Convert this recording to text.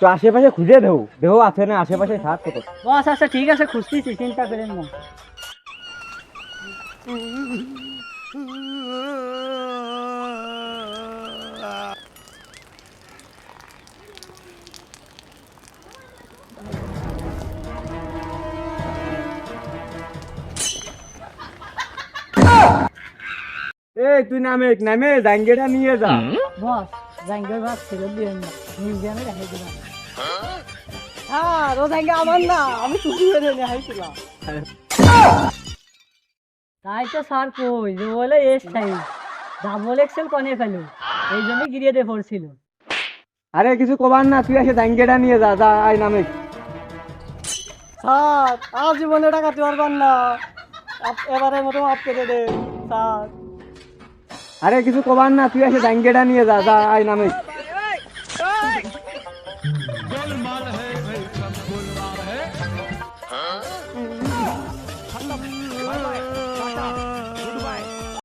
তো আশেপাশে খুঁজে দেও দেহ আছে না আশেপাশে থাক তো। বস আচ্ছা ঠিক আছে খুঁজতেছি, চিন্তা করেন না। এই তুই নামে নামে জাঙ্গেটা নিয়ে যা। বস জাঙ্গের ভাত ফেরত দিবেন না, মিউজিয়ামে রেখে দিলাম। হ্যাঁ ও জাঙ্গা আমার না, আমি চুরি করে নিয়ে হাইছিলাম। তাই তো স্যার কই যে বলে এস সাইজ ডাবল এক্সেল কনে ফেলো, এই জন্য গিরিয়ে দিয়ে পড়ছিল। আরে কিছু কবার না, তুই এসে জাঙ্গেটা নিয়ে যা যা আই নামে। স্যার আর জীবনে টাকা পারবেন না, এবারের মতো মাফ করে দে স্যার। আরে কিছু কবার না, তুই এসে জাঙ্গেটা নিয়ে যা যা আই নামে।